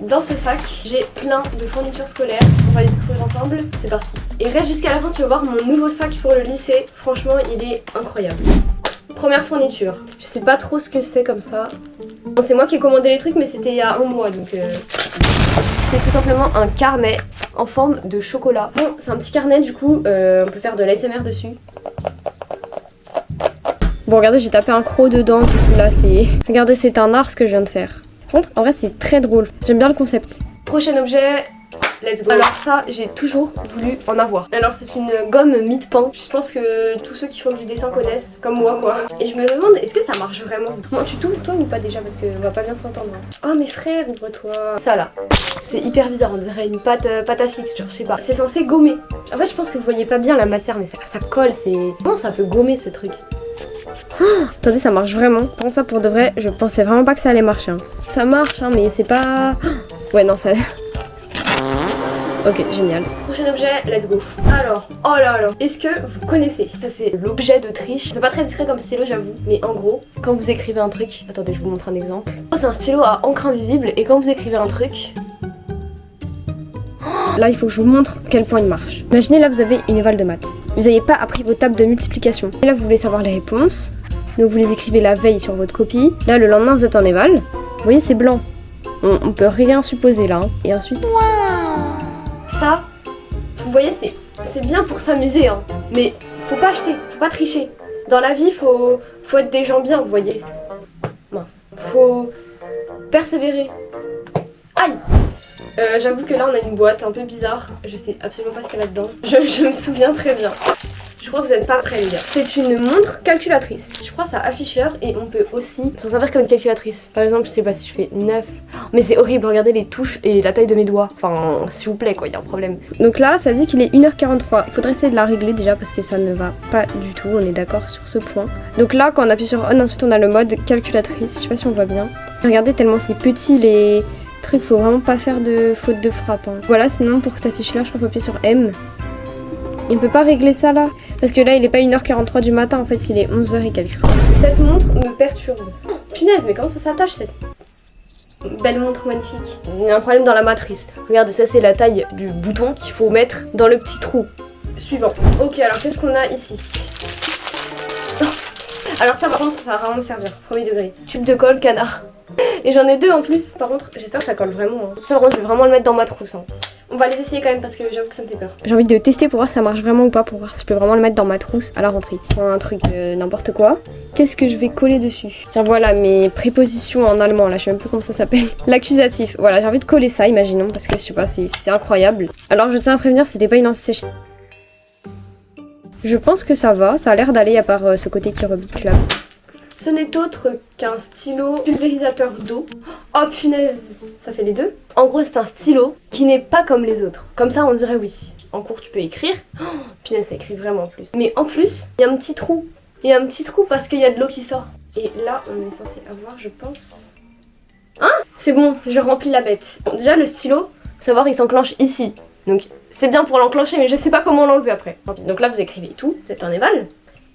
Dans ce sac, j'ai plein de fournitures scolaires. On va les découvrir ensemble. C'est parti. Et reste jusqu'à la fin, tu vas voir mon nouveau sac pour le lycée. Franchement, il est incroyable. Première fourniture. Je sais pas trop ce que c'est comme ça. Bon, c'est moi qui ai commandé les trucs, mais c'était il y a un mois, donc... C'est tout simplement un carnet en forme de chocolat. Bon, c'est un petit carnet, du coup, on peut faire de l'ASMR dessus. Bon, regardez, j'ai tapé un croc dedans, du coup, là, c'est... Regardez, c'est un art ce que je viens de faire. Par contre, en vrai, c'est très drôle. J'aime bien le concept. Prochain objet... Let's go. Alors ça, j'ai toujours voulu en avoir. Alors c'est une gomme mie-de-pain. Je pense que tous ceux qui font du dessin connaissent, comme moi quoi. Et je me demande, est-ce que ça marche vraiment? Bon, tu t'ouvres toi ou pas déjà? Parce qu'on va pas bien s'entendre. Oh mes frères, ouvre-toi. Ça là, c'est hyper bizarre, on dirait une pâte à fixe, genre je sais pas. C'est censé gommer. En fait je pense que vous voyez pas bien la matière, mais ça colle, c'est... Comment ça peut gommer ce truc? Oh, attendez, ça marche vraiment. Par contre ça pour de vrai, je pensais vraiment pas que ça allait marcher. Hein. Ça marche hein, mais c'est pas... Ouais non ça... Ok, génial. Prochain objet, let's go. Alors, oh là là, est-ce que vous connaissez? Ça c'est l'objet de triche. C'est pas très discret comme stylo j'avoue, mais en gros, quand vous écrivez un truc... Attendez, je vous montre un exemple. C'est un stylo à encre invisible et quand vous écrivez un truc... Là, il faut que je vous montre à quel point il marche. Imaginez là, vous avez une éval de maths. Vous n'avez pas appris vos tables de multiplication. Et là, vous voulez savoir les réponses. Donc vous les écrivez la veille sur votre copie. Là, le lendemain, vous êtes en éval. Vous voyez, c'est blanc. On peut rien supposer là. Hein. Et ensuite... Ça, vous voyez, c'est bien pour s'amuser, hein. Mais faut pas acheter, faut pas tricher. Dans la vie, faut être des gens bien, vous voyez. Mince. Faut persévérer. Aïe! J'avoue que là, on a une boîte un peu bizarre. Je sais absolument pas ce qu'il y a là-dedans. Je me souviens très bien. Je crois que vous n'êtes pas prêts les gars. C'est une montre calculatrice. Je crois que ça affiche l'heure et on peut aussi s'en servir comme une calculatrice. Par exemple, je sais pas si je fais 9. Mais c'est horrible, regardez les touches et la taille de mes doigts. Enfin, s'il vous plaît quoi, il y a un problème. Donc là, ça dit qu'il est 1h43. Il faudrait essayer de la régler déjà parce que ça ne va pas du tout. On est d'accord sur ce point. Donc là, quand on appuie sur on, ensuite on a le mode calculatrice. Je sais pas si on voit bien. Regardez tellement c'est petit les trucs, faut vraiment pas faire de faute de frappe. Hein. Voilà, sinon pour que ça affiche l'heure, je crois qu'il faut appuyer sur M. Il ne peut pas régler ça là. Parce que là il est pas 1h43 du matin, en fait il est 11h et quelques. Cette montre me perturbe. Oh, punaise, mais comment ça s'attache cette... Belle montre magnifique. Il y a un problème dans la matrice. Regardez, ça c'est la taille du bouton qu'il faut mettre dans le petit trou. Suivant. Ok, alors qu'est-ce qu'on a ici? Oh. Alors ça par contre ça va vraiment me servir. Premier degré. Tube de colle, canard. Et j'en ai deux en plus. Par contre, j'espère que ça colle vraiment. Hein. Ça par contre, je vais vraiment le mettre dans ma trousse. Hein. On va les essayer quand même parce que j'avoue que ça me fait peur. J'ai envie de tester pour voir si ça marche vraiment ou pas, pour voir si je peux vraiment le mettre dans ma trousse à la rentrée. Un truc n'importe quoi. Qu'est-ce que je vais coller dessus? Tiens, voilà mes prépositions en allemand, là je sais même plus comment ça s'appelle. L'accusatif. Voilà, j'ai envie de coller ça, imaginons, parce que je sais pas, c'est incroyable. Alors je tiens à prévenir, c'était pas une anti-sèche. Je pense que ça va, ça a l'air d'aller à part ce côté qui rebique là. Ce n'est autre qu'un stylo pulvérisateur d'eau. Oh punaise, ça fait les deux. En gros c'est un stylo qui n'est pas comme les autres. Comme ça on dirait oui. En cours tu peux écrire. Oh, punaise ça écrit vraiment en plus. Mais en plus, il y a un petit trou. Il y a un petit trou parce qu'il y a de l'eau qui sort. Et là on est censé avoir, je pense... Hein? C'est bon, je remplis la bête. Bon, déjà le stylo, faut savoir il s'enclenche ici. Donc c'est bien pour l'enclencher mais je sais pas comment l'enlever après. Donc là vous écrivez tout, vous êtes en éval.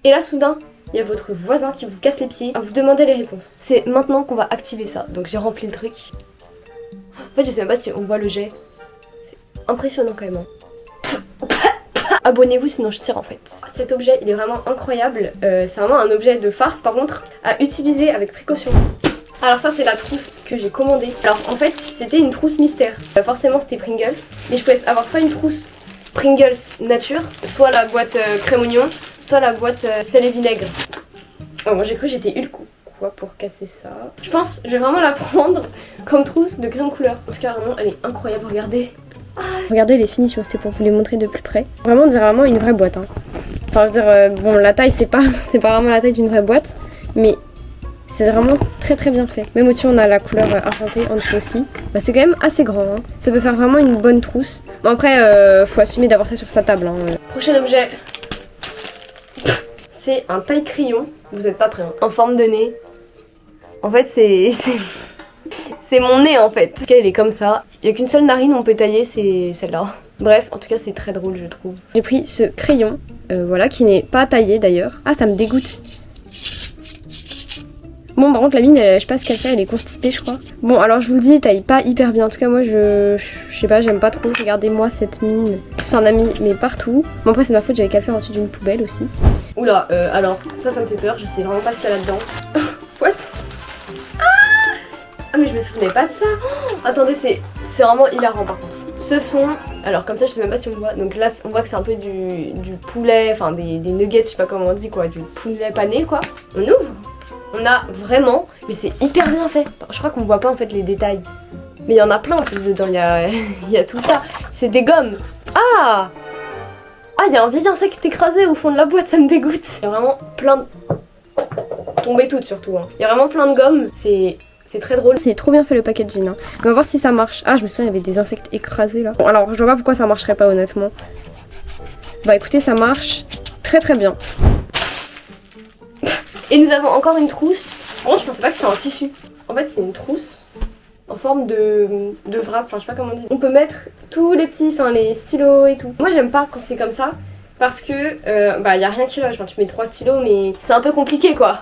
Et là soudain... Il y a votre voisin qui vous casse les pieds à vous demander les réponses. C'est maintenant qu'on va activer ça. Donc j'ai rempli le truc. En fait je sais même pas si on voit le jet. C'est impressionnant quand même. Abonnez-vous sinon je tire en fait. Cet objet il est vraiment incroyable. C'est vraiment un objet de farce par contre à utiliser avec précaution. Alors ça c'est la trousse que j'ai commandée. Alors en fait c'était une trousse mystère. Forcément c'était Pringles. Mais je pouvais avoir soit une trousse Pringles nature, soit la boîte crème oignon, soit la boîte sel et vinaigre. Oh, moi j'ai cru que j'étais Hulk quoi pour casser ça. Je pense je vais vraiment la prendre comme trousse de crème couleur. En tout cas vraiment elle est incroyable, regardez. Ah. Regardez les finitions, c'était pour vous les montrer de plus près. Vraiment on dirait vraiment une vraie boîte. Hein. Enfin je veux dire, bon la taille c'est pas vraiment la taille d'une vraie boîte, mais c'est vraiment très très bien fait. Même au-dessus on a la couleur argentée, en dessous aussi. Bah, c'est quand même assez grand, hein. Ça peut faire vraiment une bonne trousse. Bon après faut assumer d'avoir ça sur sa table. Hein. Prochain objet. C'est un taille-crayon. Vous êtes pas prêts hein. En forme de nez. En fait c'est mon nez en fait. En tout cas il est comme ça. Il n'y a qu'une seule narine où on peut tailler, c'est celle-là. Bref, en tout cas c'est très drôle je trouve. J'ai pris ce crayon, voilà, qui n'est pas taillé d'ailleurs. Ah ça me dégoûte. Bon, par contre, la mine, je sais pas ce qu'elle fait, elle est constipée, je crois. Bon, alors je vous le dis, taille pas hyper bien. En tout cas, moi, je sais pas, j'aime pas trop. Regardez-moi cette mine. C'est un ami, mais partout. Bon, après, c'est ma faute, j'avais qu'à le faire en dessous d'une poubelle aussi. Oula, alors, ça me fait peur. Je sais vraiment pas ce qu'il y a là-dedans. What? Ah, mais je me souvenais pas de ça. Oh, attendez, c'est vraiment hilarant, par contre. Ce sont... Alors, comme ça, je sais même pas si on voit. Donc là, on voit que c'est un peu du poulet, enfin, des nuggets, je sais pas comment on dit, quoi. Du poulet pané, quoi. On ouvre. On a vraiment, mais c'est hyper bien fait. Je crois qu'on voit pas en fait les détails. Mais il y en a plein en plus dedans, il y a tout ça. C'est des gommes. Ah, il y a un vieil insecte écrasé au fond de la boîte, ça me dégoûte. Il y a vraiment plein de... Tombées toutes surtout. Hein. Il y a vraiment plein de gommes, c'est très drôle. C'est trop bien fait le packaging. Hein. On va voir si ça marche. Ah, je me souviens, il y avait des insectes écrasés là. Bon, alors, je vois pas pourquoi ça marcherait pas honnêtement. Bah écoutez, ça marche très très bien. Et nous avons encore une trousse. Bon, je pensais pas que c'était en tissu. En fait, c'est une trousse en forme de wrap, enfin je sais pas comment on dit. On peut mettre tous les petits, enfin les stylos et tout. Moi, j'aime pas quand c'est comme ça parce que bah y a rien qui loge. Enfin, tu mets 3 stylos, mais c'est un peu compliqué quoi.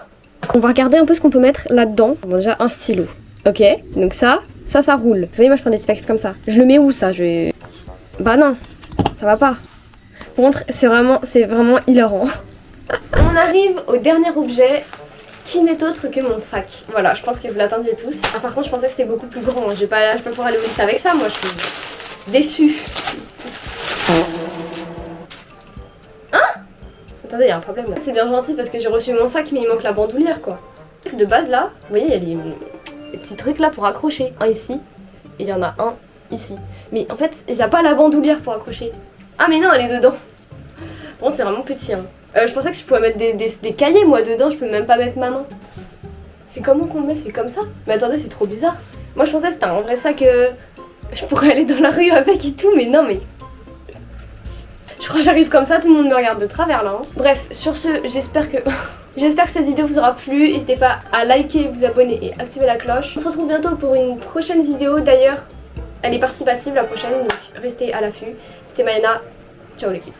On va regarder un peu ce qu'on peut mettre là-dedans. Bon, déjà un stylo. Ok, donc ça roule. Vous voyez, moi je prends des specs comme ça. Je le mets où ça? Bah non, ça va pas. Par contre, c'est vraiment hilarant. On arrive au dernier objet qui n'est autre que mon sac. Voilà, je pense que vous l'attendiez tous. Ah, par contre, je pensais que c'était beaucoup plus grand. Je vais pas pouvoir aller au lycée avec ça, moi je suis déçue. Hein? Attendez, il y a un problème là. C'est bien gentil parce que j'ai reçu mon sac, mais il manque la bandoulière quoi. De base là, vous voyez, il y a les petits trucs là pour accrocher. Un ici, et il y en a un ici. Mais en fait, il n'y a pas la bandoulière pour accrocher. Ah, mais non, elle est dedans. Par contre, c'est vraiment petit. Hein. Je pensais que je pouvais mettre des cahiers moi dedans, je peux même pas mettre ma main. C'est comment qu'on le met? C'est comme ça? Mais attendez, c'est trop bizarre. Moi je pensais que c'était un vrai sac, je pourrais aller dans la rue avec et tout, mais non mais... Je crois que j'arrive comme ça, tout le monde me regarde de travers là. Hein. Bref, sur ce, j'espère que cette vidéo vous aura plu. N'hésitez pas à liker, vous abonner et activer la cloche. On se retrouve bientôt pour une prochaine vidéo. D'ailleurs, elle est participative la prochaine, donc restez à l'affût. C'était Maëna, ciao l'équipe.